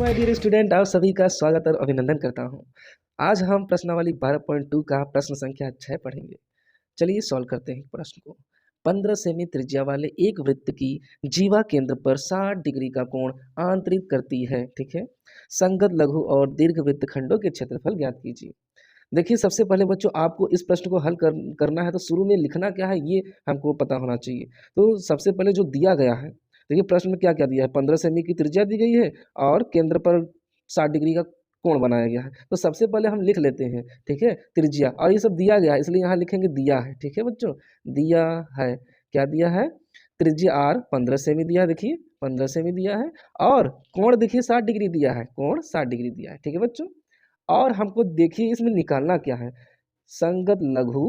My dear student, आप सभी का स्वागत और अभिनंदन करता हूं। आज हम प्रश्नावली 12.2 का प्रश्न संख्या 6 पढ़ेंगे। चलिए सॉल्व करते हैं प्रश्न को। 15 सेमी त्रिज्या वाले एक वृत्त की जीवा केंद्र पर 60 डिग्री का कोण आंतरित करती है। ठीक है, संगत लघु और दीर्घ वृत्तखंडों के क्षेत्रफल ज्ञात कीजिए। देखिए, सबसे पहले बच्चों आपको इस प्रश्न को हल करना है तो शुरू में लिखना क्या है ये हमको पता होना चाहिए। तो सबसे पहले जो दिया गया है, देखिए प्रश्न में क्या क्या दिया है, 15 सेमी की त्रिज्या दी गई है और केंद्र पर 60 डिग्री का कोण बनाया गया है। तो सबसे पहले हम लिख लेते हैं, ठीक है, त्रिज्या, और ये सब दिया गया है इसलिए यहाँ लिखेंगे दिया है। ठीक है बच्चों, दिया है, क्या दिया है, त्रिज्या आर 15 सेमी दिया है, देखिए 15 सेमी दिया है, और कोण देखिए 60 डिग्री दिया है, कोण 60 डिग्री दिया है। ठीक है बच्चों, और हमको देखिए इसमें निकालना क्या है, संगत लघु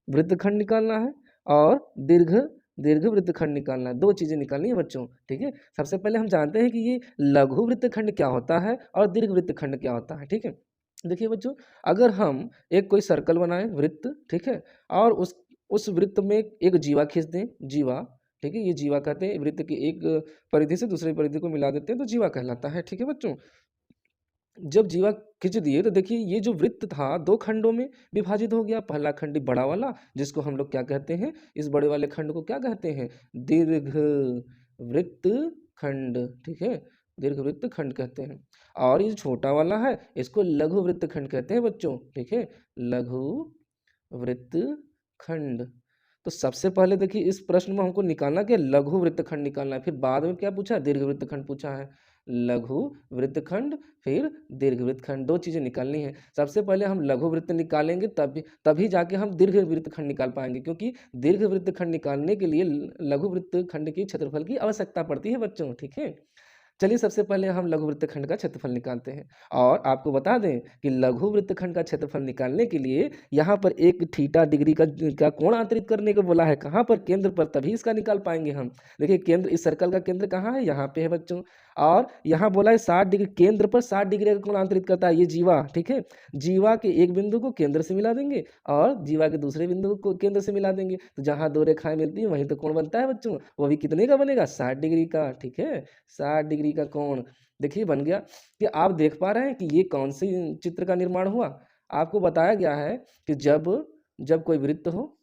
वृत्तखंड निकालना है और दीर्घ दीर्घ वृत्तखंड निकालना है। दो चीजें निकालनी है बच्चों। ठीक है, सबसे पहले हम जानते हैं कि ये लघु वृत्तखंड क्या होता है और दीर्घ वृत्तखंड क्या होता है। ठीक है, देखिए बच्चों, अगर हम एक कोई सर्कल बनाए वृत्त, ठीक है, और उस वृत्त में एक जीवा खींच दें, जीवा, ठीक है, ये जीवा कहते हैं, वृत्त की एक परिधि से दूसरी परिधि को मिला देते हैं तो जीवा कहलाता है। ठीक है बच्चों, जब जीवा खींच दिए तो देखिए ये जो वृत्त था दो खंडों में विभाजित हो गया। पहला खंड बड़ा वाला, जिसको हम लोग क्या कहते हैं, इस बड़े वाले खंड को क्या कहते हैं, दीर्घ वृत्त खंड। ठीक है, दीर्घ वृत्त खंड कहते हैं। और ये छोटा वाला है इसको लघु वृत्त खंड कहते हैं बच्चों। ठीक है, लघु वृत्त खंड। तो सबसे पहले देखिए इस प्रश्न में हमको निकालना क्या, लघु वृत्तखंड निकालना है। फिर बाद में क्या पूछा, दीर्घ वृत्तखंड पूछा है। लघु वृत्तखंड फिर दीर्घ वृत्तखंड, दो चीजें निकालनी है। सबसे पहले हम लघु वृत्त निकालेंगे तभी तभी जाके हम दीर्घ वृत्तखंड निकाल पाएंगे, क्योंकि दीर्घ वृत्तखंड निकालने के लिए लघु वृत्तखंड की क्षेत्रफल की आवश्यकता पड़ती है बच्चों। ठीक है, चलिए सबसे पहले हम लघु वृत्तखंड का क्षेत्रफल निकालते हैं। और आपको बता दें कि लघु वृत्तखंड का क्षेत्रफल निकालने के लिए यहाँ पर एक थीटा डिग्री का कोण आंतरित करने को बोला है। कहाँ पर, केंद्र पर, तभी इसका निकाल पाएंगे हम। देखिए केंद्र, इस सर्कल का केंद्र कहाँ है, यहाँ पे है बच्चों। और यहाँ बोला है 60 डिग्री, केंद्र पर 60 डिग्री का कोण आंतरित करता है ये जीवा। ठीक है, जीवा के एक बिंदु को केंद्र से मिला देंगे और जीवा के दूसरे बिंदु को केंद्र से मिला देंगे, तो जहाँ दो रेखाएं मिलती हैं वहीं तो कोण बनता है बच्चों। वो भी कितने का बनेगा, 60 डिग्री का। ठीक है, 60 डिग्री का कोण देखिए बन गया। कि आप देख पा रहे हैं कि ये कौन सी चित्र का निर्माण हुआ। आपको बताया गया है कि जब जब कोई वृत्त हो,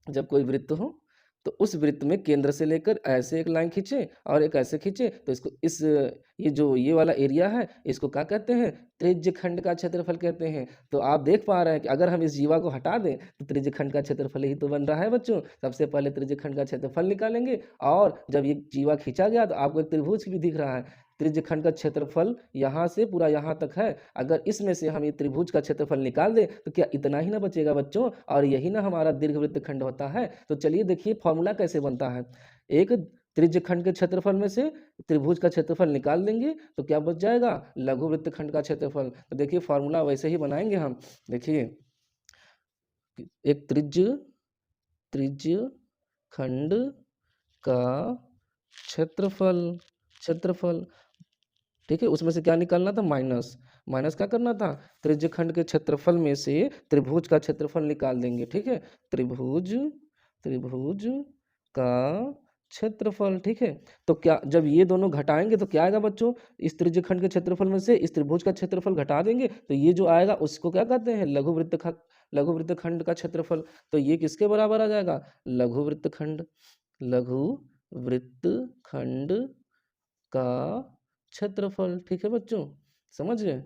जब कोई वृत्त हो तो उस वृत्त में केंद्र से लेकर ऐसे एक लाइन खींचे और एक ऐसे खींचे, तो इसको इस ये जो ये वाला एरिया है इसको क्या कहते हैं, त्रिज्य खंड का क्षेत्रफल कहते हैं। तो आप देख पा रहे हैं कि अगर हम इस जीवा को हटा दें तो त्रिज्य खंड का क्षेत्रफल ही तो बन रहा है बच्चों। सबसे पहले त्रिज्य खंड का क्षेत्रफल निकालेंगे, और जब ये जीवा खींचा गया तो आपको एक त्रिभुज भी दिख रहा है। त्रिज्य खंड का क्षेत्रफल यहाँ से पूरा यहाँ तक है। अगर इसमें से हम ये त्रिभुज का क्षेत्रफल निकाल दें तो क्या इतना ही ना बचेगा बच्चों, और यही ना हमारा दीर्घवृत्त खंड होता है। तो चलिए देखिए फॉर्मूला कैसे बनता है। एक त्रिज्य खंड के क्षेत्रफल में से त्रिभुज का क्षेत्रफल निकाल देंगे तो क्या बच जाएगा, लघु वृत्त खंड का क्षेत्रफल। तो देखिए फॉर्मूला वैसे ही बनाएंगे हम। देखिए एक त्रिज्य त्रिज्य खंड का क्षेत्रफल, क्षेत्रफल, ठीक है, उसमें से क्या निकालना था, माइनस। माइनस क्या करना था, त्रिज्य खंड के क्षेत्रफल में से त्रिभुज का क्षेत्रफल निकाल देंगे। ठीक है, त्रिभुज त्रिभुज का क्षेत्रफल। ठीक है, तो क्या जब ये दोनों घटाएंगे तो क्या आएगा बच्चों, इस त्रिज्य खंड के क्षेत्रफल में से इस त्रिभुज का क्षेत्रफल घटा देंगे तो ये जो आएगा उसको क्या कहते हैं, लघु वृत्त खंड का क्षेत्रफल। तो ये किसके बराबर आ जाएगा, लघु वृत्त खंड, लघु वृत्त खंड का क्षेत्रफल। ठीक है बच्चों, समझ गए।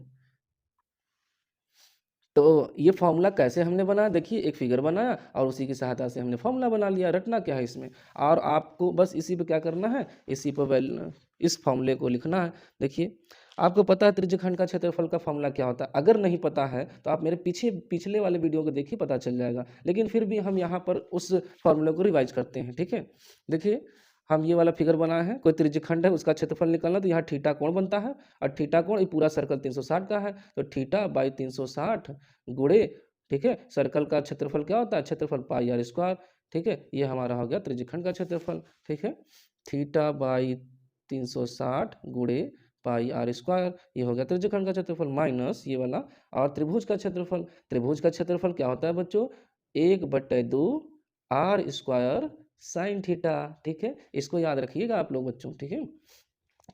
तो ये फॉर्मूला कैसे हमने बनाया, देखिए एक फिगर बनाया और उसी की सहायता से हमने फॉर्मूला बना लिया। रटना क्या है इसमें, और आपको बस इसी पे क्या करना है, इसी पर इस फॉर्मूले को लिखना है। देखिए आपको पता है त्रिज्यखंड का क्षेत्रफल का फॉर्मूला क्या होता है, अगर नहीं पता है तो आप मेरे पिछले वाले वीडियो को देखिए, पता चल जाएगा। लेकिन फिर भी हम यहाँ पर उस फॉर्मूले को रिवाइज करते हैं। ठीक है, देखिए हम ये वाला फिगर बनाए हैं, कोई त्रिज्यखंड है उसका क्षेत्रफल निकालना, तो यहाँ थीटा कोण बनता है, और थीटा कोण ये पूरा सर्कल 360 का है, तो थीटा बाई 360 गुणे, ठीक है, सर्कल का क्षेत्रफल क्या होता है, क्षेत्रफल पाई आर स्क्वायर। ठीक है, ये हमारा हो गया त्रिज्यखंड का क्षेत्रफल। ठीक है, थीटा बाई 360 गुणे पाई आर स्क्वायर, ये हो गया त्रिज्यखंड का क्षेत्रफल, माइनस ये वाला, और त्रिभुज का क्षेत्रफल। त्रिभुज का क्षेत्रफल क्या होता है बच्चों, 1/2 आर स्क्वायर साइन थीटा। ठीक है, इसको याद रखिएगा आप लोग बच्चों। ठीक है,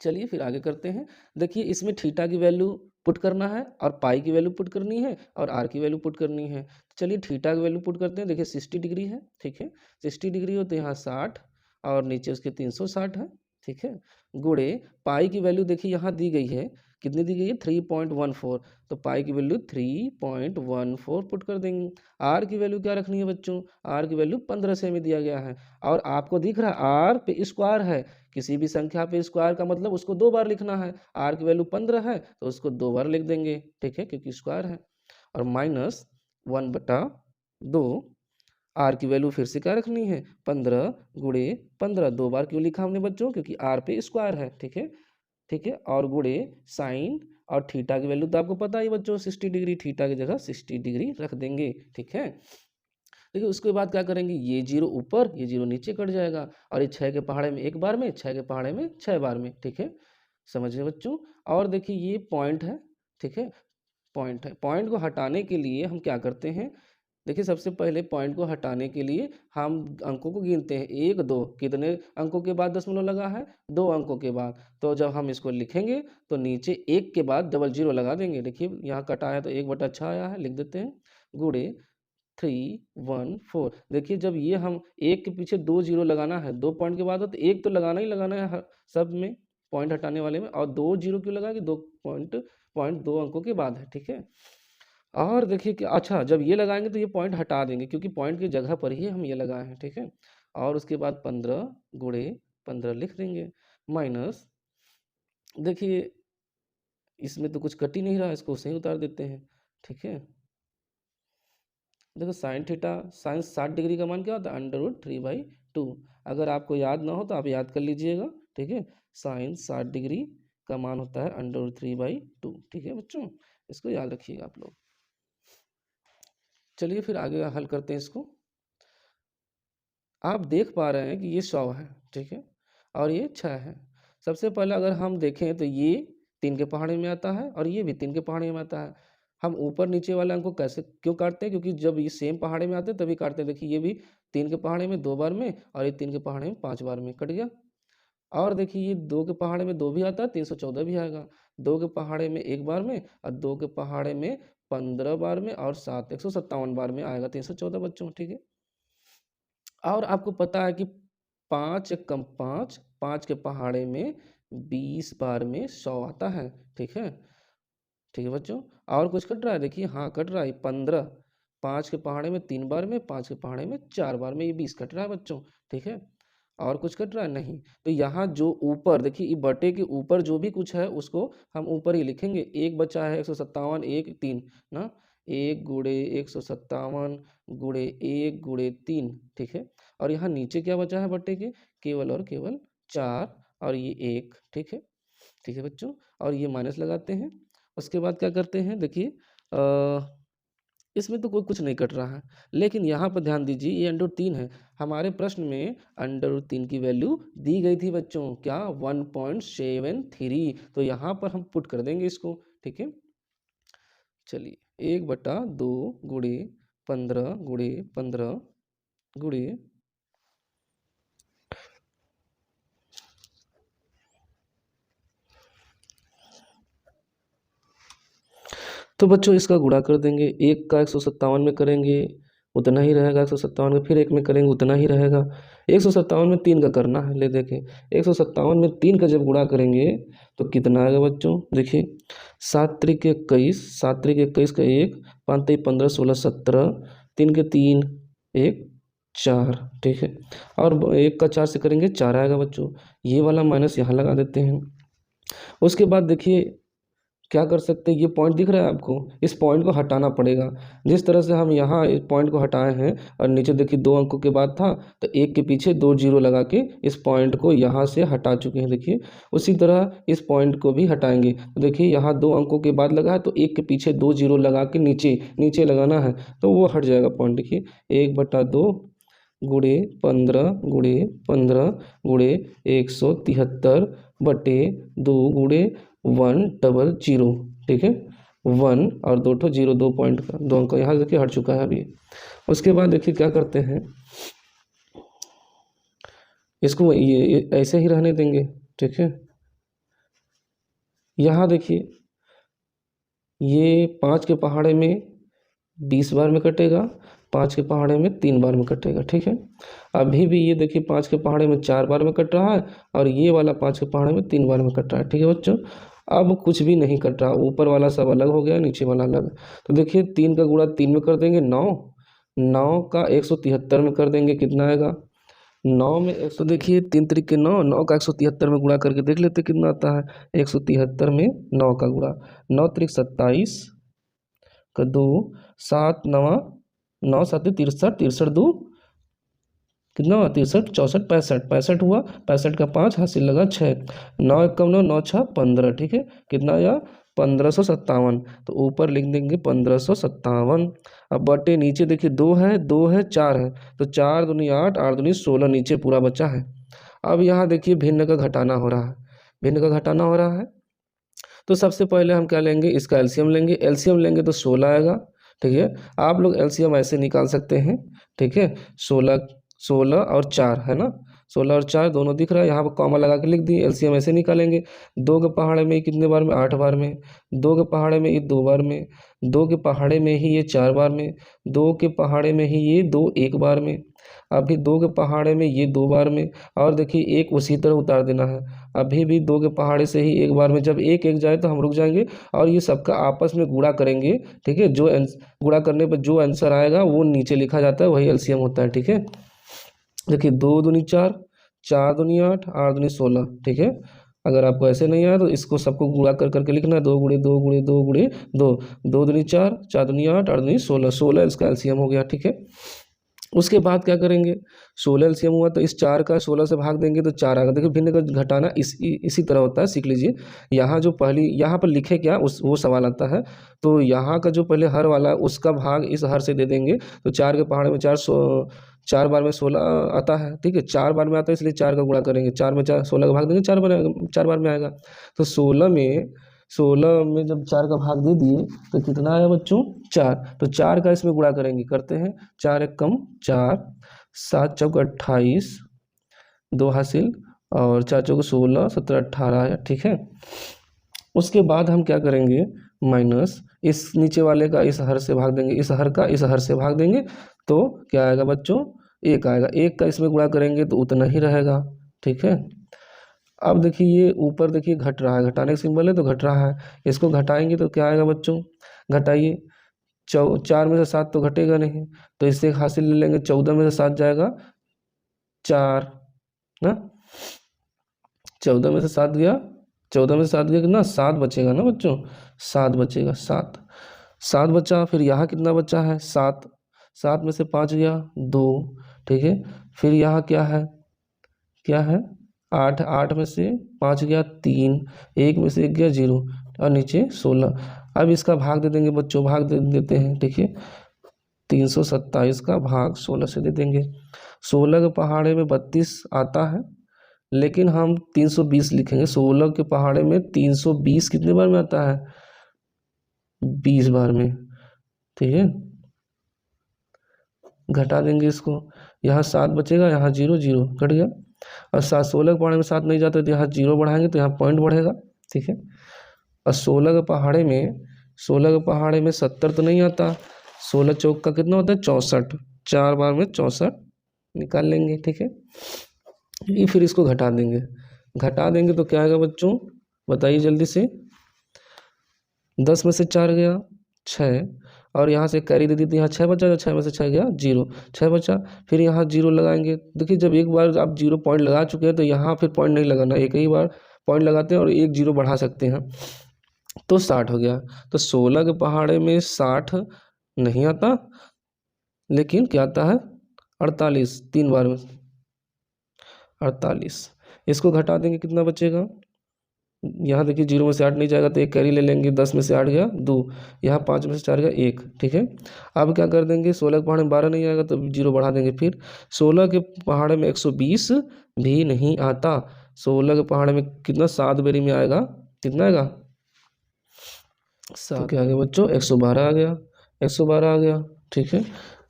चलिए फिर आगे करते हैं। देखिए इसमें थीटा की वैल्यू पुट करना है और पाई की वैल्यू पुट करनी है और आर की वैल्यू पुट करनी है। तो चलिए थीटा की वैल्यू पुट करते हैं। देखिए 60 डिग्री है, ठीक है, 60 डिग्री हो तो यहाँ 60 और नीचे उसके 360 है, ठीक है, गुणे पाई की वैल्यू देखिए यहाँ दी गई है, कितनी दी गई है 3.14, तो पाई की वैल्यू 3.14 पुट कर देंगे। आर की वैल्यू क्या रखनी है बच्चों, आर की वैल्यू 15 से में दिया गया है और आपको दिख रहा है आर पे स्क्वायर है, किसी भी संख्या पे स्क्वायर का मतलब उसको 2 बार लिखना है। आर की वैल्यू 15 है तो उसको 2 बार लिख देंगे, ठीक है, क्योंकि स्क्वायर है। और माइनस 1/2, आर की वैल्यू फिर से क्या रखनी है 15 गुणे 15, 2 बार क्यों लिखा हमने बच्चों, क्योंकि आर पे स्क्वायर है, ठीक है, ठीक है, और गुणे साइन और थीटा की वैल्यू तो आपको पता ही बच्चों 60 डिग्री, थीटा की जगह 60 डिग्री रख देंगे, ठीक है। देखिए उसके बाद क्या करेंगे, ये जीरो ऊपर ये जीरो नीचे कट जाएगा और ये 6 के पहाड़े में एक बार में, 6 के पहाड़े में 6 बार में, ठीक है, समझ गए बच्चों। और देखिए ये पॉइंट है, ठीक है, पॉइंट है, पॉइंट को हटाने के लिए हम क्या करते हैं, देखिए सबसे पहले पॉइंट को हटाने के लिए हम अंकों को गिनते हैं, 1 2, कितने अंकों के बाद दशमलव लगा है, 2 अंकों के बाद। तो जब हम इसको लिखेंगे तो नीचे 1 के बाद डबल जीरो लगा देंगे। देखिए यहाँ कटा है तो 1/6 आया है, लिख देते हैं, गुणे 314। देखिए जब ये हम एक के पीछे 2 जीरो लगाना है, 2 पॉइंट के बाद हो तो एक तो लगाना ही लगाना है हर सब में, पॉइंट हटाने वाले में, और 2 जीरो क्यों लगा कि 2 पॉइंट 2 अंकों के बाद है, ठीक है। और देखिए कि अच्छा जब ये लगाएंगे तो ये पॉइंट हटा देंगे क्योंकि पॉइंट की जगह पर ही हम ये लगाए हैं, ठीक है। और उसके बाद 15 गुणे 15 लिख देंगे, माइनस देखिए इसमें तो कुछ कट ही नहीं रहा, इसको सही उतार देते हैं, ठीक है। देखो साइन थीटा, साइन 60 डिग्री का मान क्या होता है, √3/2। अगर आपको याद ना हो तो आप याद कर लीजिएगा, ठीक है, साइन 60 डिग्री का मान होता है √3/2, ठीक है बच्चों, इसको याद रखिएगा आप लोग। चलिए फिर आगे हल करते हैं इसको। आप देख पा रहे हैं कि ये 100 है, ठीक है, और ये 6 है। सबसे पहले अगर हम देखें तो ये 3 के पहाड़े में आता है और ये भी 3 के पहाड़े में आता है। हम ऊपर नीचे वाले अंक को कैसे क्यों काटते हैं, क्योंकि जब ये सेम पहाड़े में आते हैं तभी काटते हैं। देखिए ये भी 3 के पहाड़े में 2 बार में और ये 3 के पहाड़े में 5 बार में कट गया। और देखिए ये 2 के पहाड़े में 2 भी आता है, 314 भी आएगा। 2 के पहाड़े में 1 बार में और 2 के पहाड़े में 15 बार में और 7 157 बार में आएगा 314 बच्चों, ठीक है। और आपको पता है कि 5 एक कम 5, 5 के पहाड़े में 20 बार में 100 आता है, ठीक है, ठीक है बच्चों। और कुछ कट रहा है, देखिए हाँ कट रहा है 15, 5 के पहाड़े में 3 बार में, 5 के पहाड़े में 4 बार में, ये 20 कट रहा है बच्चों, ठीक है। और कुछ कट रहा है नहीं, तो यहाँ जो ऊपर देखिए ये बटे के ऊपर जो भी कुछ है उसको हम ऊपर ही लिखेंगे। एक बचा है 157, 1 3 ना, 1 गुणे 157 गुणे 1 गुणे 3, ठीक है। और यहाँ नीचे क्या बचा है बटे के, केवल और केवल 4 और ये 1, ठीक है, ठीक है बच्चों। और ये माइनस लगाते हैं। उसके बाद क्या करते हैं, देखिए इसमें तो कोई कुछ नहीं कट रहा है, लेकिन यहाँ पर ध्यान दीजिए ये √3 है। हमारे प्रश्न में √3 की वैल्यू दी गई थी बच्चों, क्या 1.73, तो यहाँ पर हम पुट कर देंगे इसको, ठीक है। चलिए 1/2 गुणे 15 गुणे 15 गुणे तो बच्चों इसका गुणा कर देंगे, 1 का 157 में करेंगे उतना ही रहेगा, 157 में फिर 1 में करेंगे उतना ही रहेगा। 157 में 3 का करना है, ले देखें 157 में 3 का जब गुणा करेंगे तो कितना आएगा बच्चों, देखिए 7 त्रिक 21, 7 त्रिक 21 का 1, 5 3 15 16 17, 3 के 3 1 4, ठीक है। और 1 का 4 से करेंगे 4 आएगा बच्चों, ये वाला माइनस यहाँ लगा देते हैं। उसके बाद देखिए क्या कर सकते हैं, ये पॉइंट दिख रहा है आपको, इस पॉइंट को हटाना पड़ेगा। जिस तरह से हम यहाँ इस पॉइंट को हटाए हैं और नीचे देखिए 2 अंकों के बाद था तो 1 के पीछे 2 जीरो लगा के इस पॉइंट को यहाँ से हटा चुके हैं, देखिए उसी तरह इस पॉइंट को भी हटाएंगे। तो देखिए यहाँ 2 अंकों के बाद लगा है तो 1 के पीछे 2 जीरो लगा के नीचे नीचे लगाना है तो वो हट जाएगा पॉइंट। देखिए 1/2 गुणे 15 गुणे 15 गुणे 173 बटे 2 गुणे 100, ठीक है, 1 और 2 ठो जीरो, 2 पॉइंट का 2 अंक यहाँ देखिए हट चुका है अभी। उसके बाद देखिए क्या करते हैं, इसको ये ऐसे ही रहने देंगे, ठीक है, यहाँ देखिए ये 5 के पहाड़े में 20 बार में कटेगा, 5 के पहाड़े में 3 बार में कटेगा, ठीक है। अभी भी ये देखिए 5 के पहाड़े में 4 बार में कट रहा है और ये वाला 5 के पहाड़े में 3 बार में कट रहा है, ठीक है बच्चों। अब कुछ भी नहीं कट रहा, ऊपर वाला सब अलग हो गया, नीचे वाला अलग। तो देखिए 3 का गुणा 3 में कर देंगे 9, 9 का 173 में कर देंगे, कितना आएगा 9 में 100। तो देखिए 3 तरीके 9, 9 का 173 में गुणा करके देख लेते कितना आता है। 173 में 9 का गुणा, 9 त्रिक 27 का 2, 7 नवा 9 7 63, 63 2 कितना हुआ 63, 64 65, 65 हुआ, 65 का 5 हासिल लगा 6, 9 1 9 9 6 15, ठीक है। कितना आया 1557। तो ऊपर लिख देंगे 1557। अब बटे नीचे देखिए 2 है 2 है 4 है, तो 4 दूनी 8, 8 दूनी 16, नीचे पूरा बचा है। अब यहाँ देखिए भिन्न का घटाना हो रहा है, भिन्न का घटाना हो रहा है। तो सबसे पहले हम क्या लेंगे, इसका एलसीएम लेंगे, एलसीएम लेंगे तो 16 आएगा, ठीक है। आप लोग एलसीएम ऐसे निकाल सकते हैं, ठीक है। 16 और 4 है ना, 16 और 4 दोनों दिख रहा है, यहाँ पर कॉमा लगा के लिख दिए। एलसीएम ऐसे निकालेंगे, 2 के पहाड़े में कितने बार में 8 बार में, 2 के पहाड़े में ये 2 बार में, 2 के पहाड़े में ही ये 4 बार में, 2 के पहाड़े में ही ये 2 1 बार में, अभी 2 के पहाड़े में ये 2 बार में, और देखिए एक उसी तरह उतार देना है। अभी भी 2 के पहाड़े से ही 1 बार में, जब एक एक जाए तो हम रुक जाएंगे और ये सबका आपस में गुणा करेंगे, ठीक है। जो गुणा करने पर जो आंसर आएगा वो नीचे लिखा जाता है, वही एलसीएम होता है, ठीक है। देखिए 2 दूनी 4, 4 दूनी 8, 8 दूनी 16, ठीक है। अगर आपको ऐसे नहीं आया तो इसको सबको गुणा कर करके लिखना है, 2 गुणे 2 गुणे 2 गुणे 2, 2 दूनी 4, 4 दूनी 8, 8 दूनी 16, 16 इसका एलसीएम हो गया, ठीक है। उसके बाद क्या करेंगे, 16 एलसीएम हुआ तो इस 4 का 16 से भाग देंगे तो 4 आएगा। देखिए भिन्न का घटाना इसी तरह होता है, सीख लीजिए। यहाँ जो पहली यहाँ पर लिखे क्या वो सवाल आता है, तो यहाँ का जो पहले हर वाला उसका भाग इस हर से दे देंगे, तो 4 के पहाड़े में 4 बार में 16 आता है, ठीक है। 4 बार में आता है इसलिए 4 का गुणा करेंगे, 4 में 4 16 का भाग देंगे, 4 बार में आएगा। तो 16 में जब 4 का भाग दे दिए तो कितना आया बच्चों 4, तो 4 का इसमें गुणा करेंगे, करते हैं। 4 एक कम 4, 7 चौक 28, 2 हासिल, और 4 चौक 16, 17 18 आया, ठीक है। उसके बाद हम क्या करेंगे, माइनस इस नीचे वाले का इस हर से भाग देंगे, इस हर का इस हर से भाग देंगे, तो क्या आएगा बच्चों 1 आएगा। 1 का इसमें गुणा करेंगे तो उतना ही रहेगा, ठीक है। अब देखिए ये ऊपर देखिए घट रहा है, घटाने का सिंबल है तो घट रहा है, इसको घटाएंगे तो क्या आएगा बच्चों, घटाइए। 4 में से 7 तो घटेगा नहीं, तो इससे हासिल ले लेंगे, 14 में से 7 जाएगा 4 ना, 14 में से 7 गया, 14 में से 7 गया कितना 7 बचेगा ना बच्चों, 7 बचेगा, 7 बचा। फिर यहाँ कितना बचा है 7, 7 में से 5 गया 2, ठीक है। फिर यहाँ क्या है 8, 8 में से 5 गया 3, 1 में से 1 गया 0, और नीचे 16। अब इसका भाग दे देंगे बच्चों, भाग दे देते हैं, देखिए 327 का भाग 16 से दे देंगे। 16 के पहाड़े में 32 आता है, लेकिन हम 320 लिखेंगे। 16 के पहाड़े में 320 कितने बार में आता है 20 बार में, ठीक है। घटा देंगे इसको, यहाँ 7 बचेगा, यहाँ 0 0 घट गया, और 16 के पहाड़े में 7 नहीं जाते तो यहाँ 0 बढ़ाएंगे तो यहाँ पॉइंट बढ़ेगा, ठीक है। और 16 के पहाड़े में 70 तो नहीं आता, 16 चौक का कितना होता है 64, 4 बार में 64 निकाल लेंगे, ठीक है। ये फिर इसको घटा देंगे तो क्या आएगा बच्चों बताइए जल्दी से। 10 में से 4 गया 6, और यहाँ से कैरी दे दी थी, यहाँ 6 बचा, तो 6 में से 6 गया 0, 6 बचा। फिर यहाँ 0 लगाएंगे, देखिए जब एक बार आप 0 पॉइंट लगा चुके हैं तो यहाँ फिर पॉइंट नहीं लगाना, एक ही बार पॉइंट लगाते हैं और 1 0 बढ़ा सकते हैं, तो 60 हो गया। तो 16 के पहाड़े में 60 नहीं आता, लेकिन क्या आता है 48, 3 बार में 48। इसको घटा देंगे कितना बचेगा, यहाँ देखिए 0 में से 8 नहीं जाएगा तो एक कैरी ले लेंगे, 10 में से 8 गया 2, यहाँ 5 में से 4 गया 1, ठीक है। अब क्या कर देंगे, 16 के पहाड़े में 12 नहीं आएगा तो 0 बढ़ा देंगे। फिर 16 के पहाड़े में 120 भी नहीं आता, 16 के पहाड़े में कितना 7 बेरी में आएगा, कितना आएगा 7, तो क्या आ गया बच्चों 112 आ गया, 112 आ गया, ठीक है।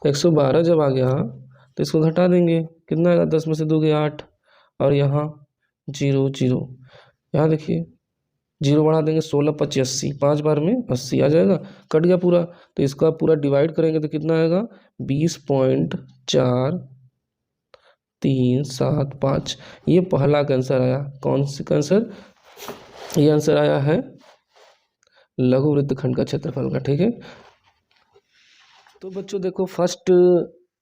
112 जब आ गया तो इसको घटा देंगे, कितना आएगा 10 में से 2 गया 8, और यहाँ 0 0, यहाँ देखिए जीरो बढ़ा देंगे 16 25 80, 5 बार में 80 आ जाएगा, कट गया पूरा। तो इसका पूरा डिवाइड करेंगे तो कितना आएगा 20.4375। ये पहला का आंसर आया। कौन सी का आंसर? ये आंसर आया है लघु वृत्तखंड का क्षेत्रफल का। ठीक है, तो बच्चों देखो फर्स्ट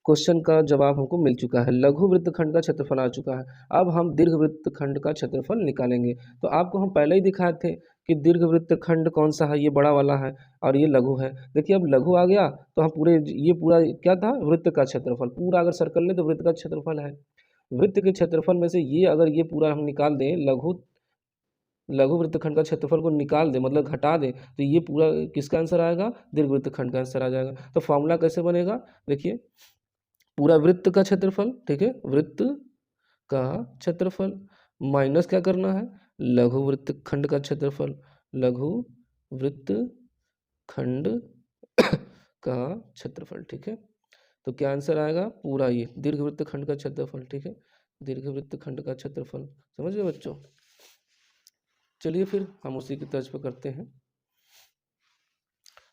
क्वेश्चन का जवाब हमको मिल चुका है, लघु वृत्तखंड का क्षेत्रफल आ चुका है। अब हम दीर्घ वृत्तखंड का क्षेत्रफल निकालेंगे। तो आपको हम पहले ही दिखाए थे कि दीर्घ वृत्तखंड कौन सा है, ये बड़ा वाला है और ये लघु है। देखिए अब लघु आ गया तो हम पूरे, ये पूरा क्या था, वृत्त का क्षेत्रफल, पूरा अगर सर्कल लें तो वृत्त का क्षेत्रफल है। वृत्त के क्षेत्रफल में से ये अगर ये पूरा हम निकाल दें, लघु वृत्तखंड का क्षेत्रफल को निकाल दे, मतलब घटा दे, तो ये पूरा किसका आंसर आएगा, दीर्घ वृत्तखंड का आंसर आ जाएगा। तो फॉर्मूला कैसे बनेगा, देखिए पूरा वृत्त का क्षेत्रफल, ठीक है, वृत्त का क्षेत्रफल माइनस क्या करना है, लघु वृत्तखंड का क्षेत्रफल, लघु वृत्तखंड का क्षेत्रफल। ठीक है, तो क्या आंसर आएगा, पूरा ये दीर्घ वृत्तखंड का क्षेत्रफल। ठीक है, दीर्घ वृत्तखंड का क्षेत्रफल, समझ गए बच्चों। चलिए फिर हम उसी की तर्ज पर करते हैं।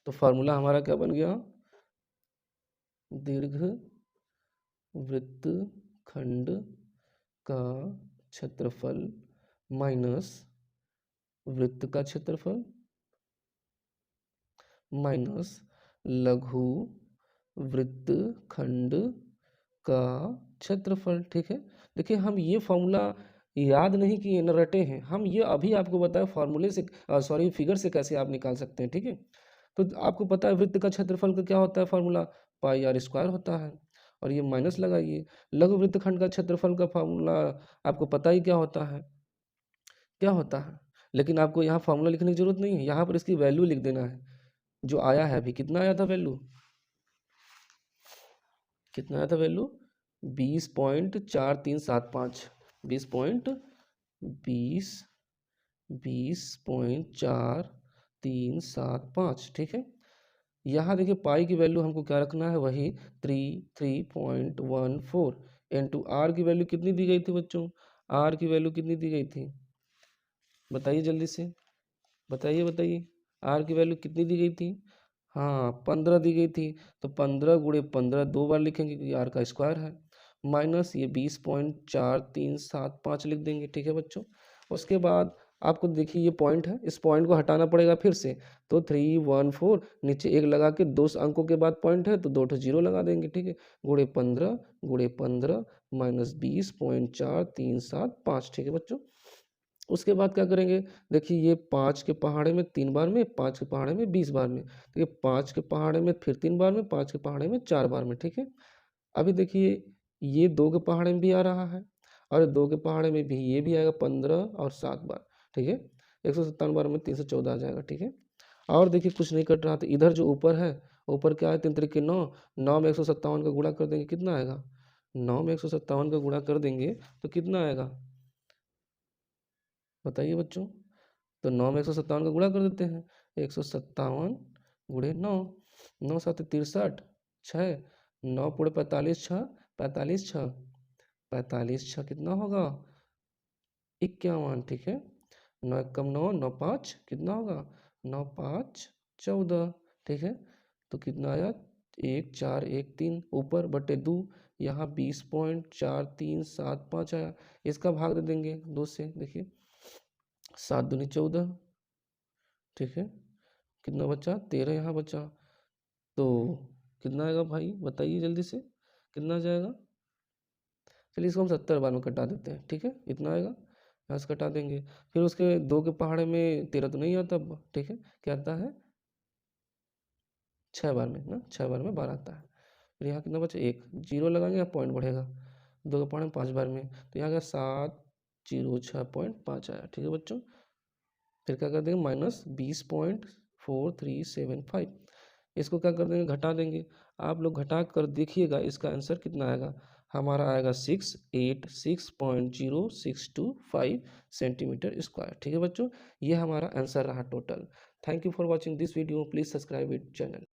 तो फार्मूला हमारा क्या बन गया, दीर्घ वृत्तखंड का क्षेत्रफल माइनस वृत्त का क्षेत्रफल माइनस लघु वृत्तखंड का क्षेत्रफल। ठीक है, देखिए हम ये फॉर्मूला याद नहीं किए न रटे हैं, हम ये अभी आपको बताया फॉर्मूले से, सॉरी फिगर से कैसे आप निकाल सकते हैं। ठीक है, तो आपको पता है वृत्त का क्षेत्रफल का क्या होता है फॉर्मूला, पाई आर स्क्वायर होता है, और ये माइनस लगाइए। लघु वृत्तखंड का क्षेत्रफल का फॉर्मूला आपको पता ही क्या होता है, क्या होता है, लेकिन आपको यहाँ फॉर्मूला लिखने की जरूरत नहीं है, यहाँ पर इसकी वैल्यू लिख देना है। जो आया है अभी, कितना आया था वैल्यू, कितना आया था वैल्यू, 20.4375, 20.4375। ठीक है, यहाँ देखिए पाई की वैल्यू हमको क्या रखना है, वही 3.14। इनटू आर की वैल्यू कितनी दी गई थी बच्चों, आर की वैल्यू कितनी दी गई थी, बताइए जल्दी से, बताइए बताइए, आर की वैल्यू कितनी दी गई थी, हाँ 15 दी गई थी। तो 15 × 15 दो बार लिखेंगे क्योंकि आर का स्क्वायर है, माइनस ये 20.4375 लिख देंगे। ठीक है बच्चों, उसके बाद आपको देखिए ये पॉइंट है, इस पॉइंट को हटाना पड़ेगा फिर से, तो 314 नीचे एक लगा के 2 अंकों के बाद पॉइंट है तो 2 जीरो लगा देंगे। ठीक है, × 15 माइनस 20.4375। ठीक है बच्चों, उसके बाद क्या करेंगे, देखिए ये 5 के पहाड़े में 3 बार में, 5 के पहाड़े में 20 बार में, तो ये 5 के पहाड़े में फिर 3 बार में, 5 के पहाड़े में 4 बार में। ठीक है, अभी देखिए ये 2 के पहाड़े में भी आ रहा है और 2 के पहाड़े में भी, ये भी आएगा 15 और 7 बार। ठीक है, 157 बार में 314 आ जाएगा। ठीक है, और देखिए कुछ नहीं कट रहा, तो इधर जो ऊपर है, ऊपर क्या है, 3 3 9, 9 में 157 का गुणा कर देंगे, कितना आएगा, 9 में 157 का गुणा कर देंगे तो कितना आएगा, बताइए बच्चों। तो 9 में 157 का गुणा कर देते हैं, 157 गुणे 9, 9 7 63, 6, 9 पूरे 45, 6 45, 6 45, 6 कितना होगा 51। ठीक है, 9 कम 9, 9 5 कितना होगा, 9 5 14। ठीक है, तो कितना आया 1 4 1 3 ऊपर बटे 2, यहाँ 20.4375 आया। इसका भाग दे देंगे 2 से, देखिए 7 दूनी 14। ठीक है, कितना बचा 13 यहाँ बचा, तो कितना आएगा भाई बताइए जल्दी से, कितना आ जाएगा, चलिए इसको हम 70 बार में कटा देते हैं। ठीक है, इतना आएगा, यहाँ से कटा देंगे। फिर उसके 2 के पहाड़े में 13 तो नहीं आता अब। ठीक है, क्या आता है 6 बार में ना, 6 बार में 12 आता है। फिर यहाँ कितना बचा, 1 जीरो लगाएंगे, यहाँ पॉइंट बढ़ेगा, 2 के पहाड़े में 5 बार में, तो यहाँ का 706.5 आया। ठीक है बच्चों, फिर क्या कर देंगे माइनस 20.4375, इसको क्या कर देंगे, घटा देंगे। आप लोग घटा कर देखिएगा इसका आंसर कितना आएगा, हमारा आएगा 686.0625 सेंटीमीटर स्क्वायर। ठीक है बच्चों, ये हमारा आंसर रहा total. Thank you for watching this video, please subscribe it channel.